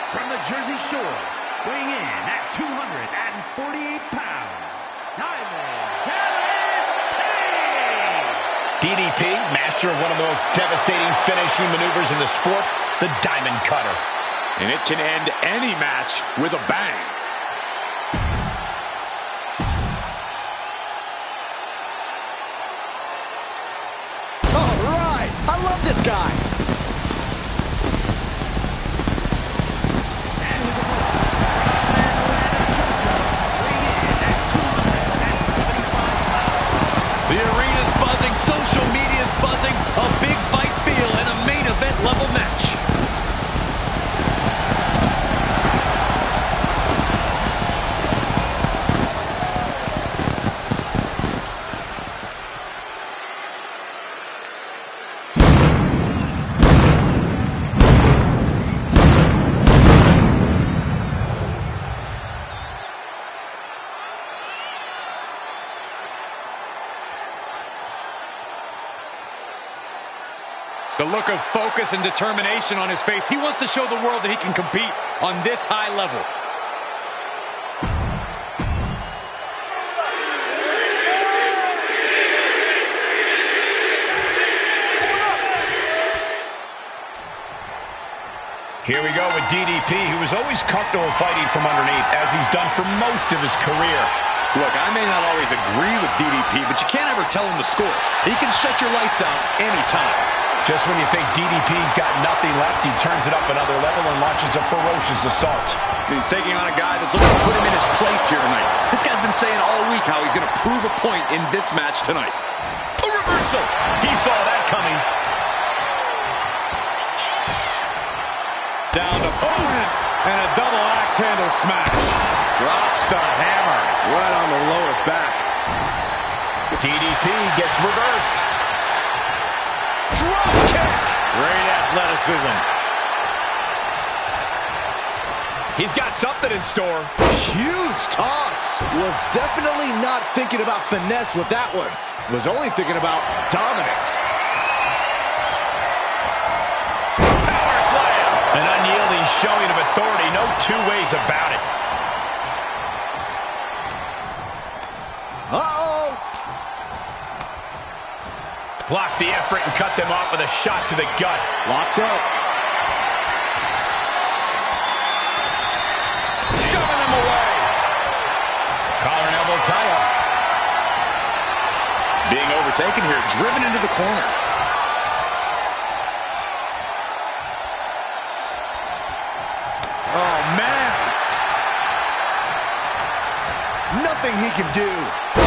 From the Jersey Shore, weighing in at 248 pounds, Diamond Dallas Page! DDP, master of one of the most devastating finishing maneuvers in the sport, the Diamond Cutter. And it can end any match with a bang. All right, I love this guy. The arena's buzzing, social media's buzzing, a big fight feel and a main event level match. The look of focus and determination on his face. He wants to show the world that he can compete on this high level. Here we go with DDP, who is always comfortable fighting from underneath, as he's done for most of his career. Look, I may not always agree with DDP, but you can't ever tell him the score. He can shut your lights out anytime. Just when you think DDP's got nothing left, he turns it up another level and launches a ferocious assault. He's taking on a guy that's looking to put him in his place here tonight. This guy's been saying all week how he's going to prove a point in this match tonight. A reversal! He saw that coming. Down to opponent and a double axe handle smash. Drops the hammer right on the lower back. DDP gets reversed. Drop kick. Great athleticism. He's got something in store. Huge toss. Was definitely not thinking about finesse with that one. Was only thinking about dominance. Power slam. An unyielding showing of authority. No two ways about it. Uh-oh. Blocked the effort and cut them off with a shot to the gut. Locks up. Shoving them away. Collar and elbow tie-up. Being overtaken here, driven into the corner. Oh, man. Nothing he can do.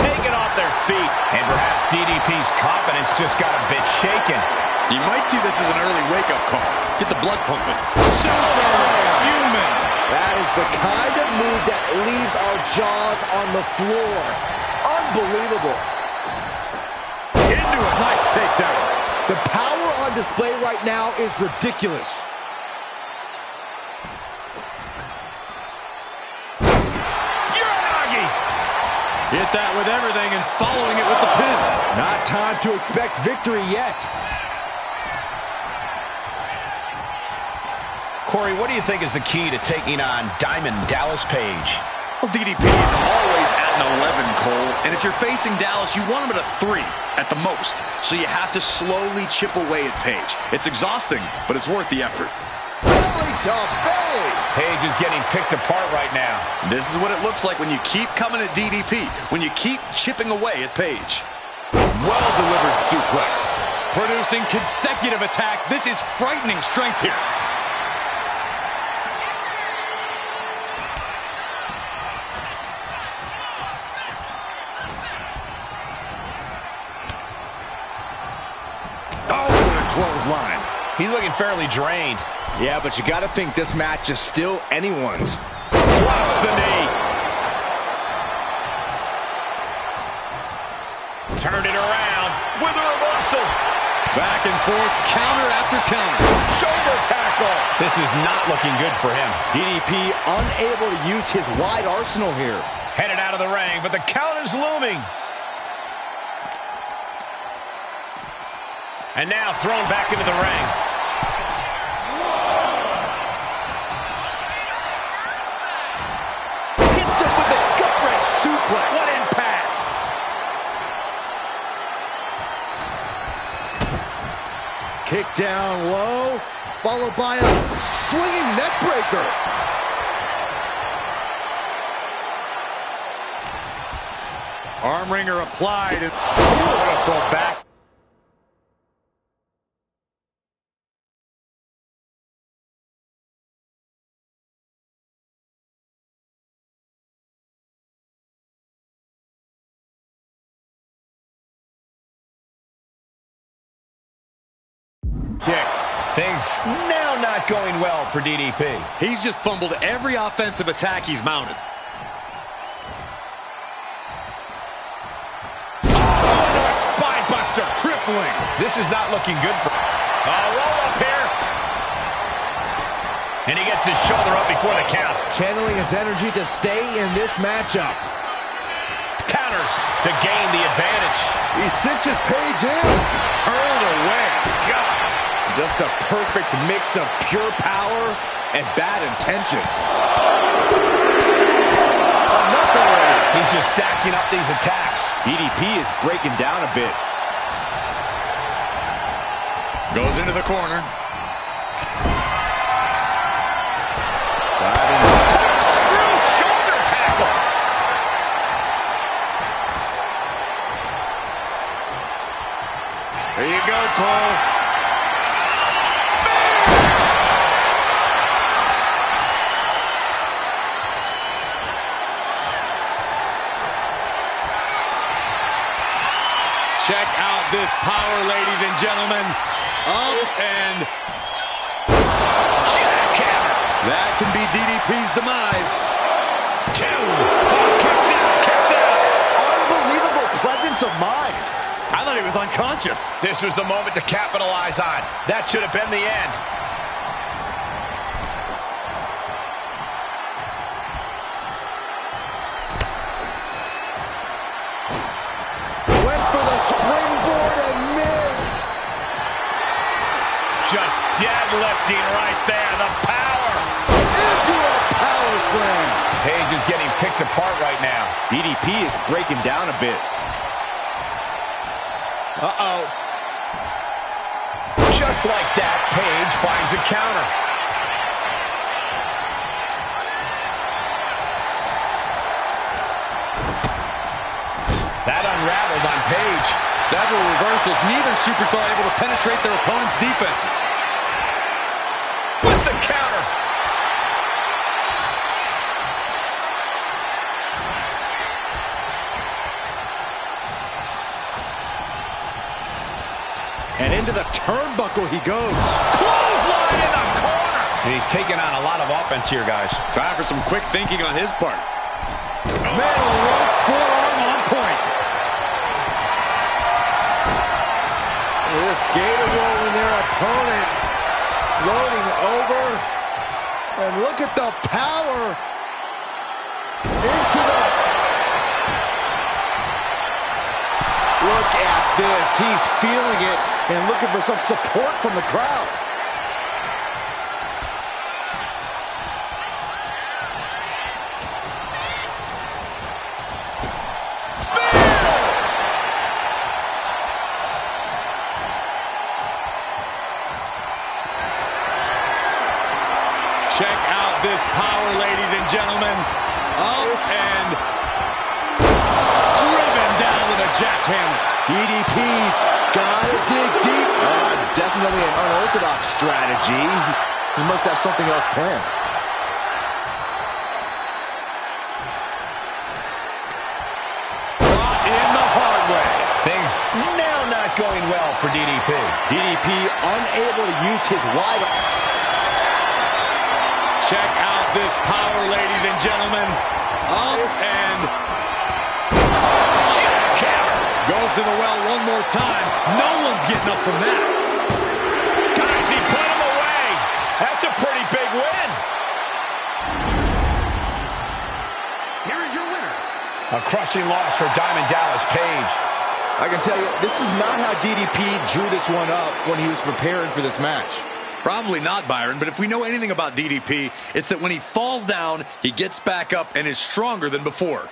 Taken off their feet. And perhaps DDP's confidence just got a bit shaken. You might see this as an early wake-up call. Get the blood pumping. Superhuman. That is the kind of move that leaves our jaws on the floor. Unbelievable. Into a nice takedown. The power on display right now is ridiculous. Hit that with everything and following it with the pin. Not time to expect victory yet. Corey, what do you think is the key to taking on Diamond Dallas Page? Well, DDP is always at an 11, Cole. And if you're facing Dallas, you want him at a 3 at the most. So you have to slowly chip away at Page. It's exhausting, but it's worth the effort. Belly to belly. Page is getting picked apart right now. This is what it looks like when you keep coming at DDP, when you keep chipping away at Page. Well-delivered suplex. Producing consecutive attacks. This is frightening strength here. Oh, what a clothesline. He's looking fairly drained. Yeah, but you got to think this match is still anyone's. Drops the knee. Turned it around with a reversal. Back and forth, counter after counter. Shoulder tackle. This is not looking good for him. DDP unable to use his wide arsenal here. Headed out of the ring, but the count is looming. And now thrown back into the ring. Kick down low, followed by a swinging neck breaker. Arm wringer applied. And beautiful back. Kick. Things now not going well for DDP. He's just fumbled every offensive attack he's mounted. Oh, a spine buster. Crippling. This is not looking good for... roll up here. And he gets his shoulder up before the count. Channeling his energy to stay in this matchup. Counters to gain the advantage. He cinches Page in. Hurled away. God. Just a perfect mix of pure power and bad intentions. He's just stacking up these attacks. DDP is breaking down a bit. Goes into the corner. Diving. Screw shoulder tackle. There you go, Cole. Check out this power, ladies and gentlemen. And Jackhammer. that can be DDP's demise. 2. Kicks out, kicks out. Unbelievable presence of mind. I thought he was unconscious. This was the moment to capitalize on. That should have been the end. Springboard and miss. Just deadlifting right there. The power. Into a power slam. Page is getting picked apart right now. DDP is breaking down a bit. Uh-oh. Just like that, Page finds a counter. That unraveled on Page. Several reversals. Neither superstar able to penetrate their opponent's defenses. With the counter. And into the turnbuckle he goes. Clothesline in the corner. And he's taking on a lot of offense here, guys. Time for some quick thinking on his part. Metal rope forearm on point. This gator rolling their opponent. Floating over. And look at the power. Into the... Look at this. He's feeling it and looking for some support from the crowd. Check out this power, ladies and gentlemen. Up and driven down with a jackhammer. DDP's gotta dig deep. Definitely an unorthodox strategy. He must have something else planned. Brought in the hard way. Things now not going well for DDP. DDP unable to use his wide... Check out this power, ladies and gentlemen. Up and jackhammer. Goes to the well one more time. No one's getting up from that. Guys, he put him away. That's a pretty big win. Here is your winner. A crushing loss for Diamond Dallas Page. I can tell you, this is not how DDP drew this one up when he was preparing for this match. Probably not, Byron, but if we know anything about DDP, it's that when he falls down, he gets back up and is stronger than before.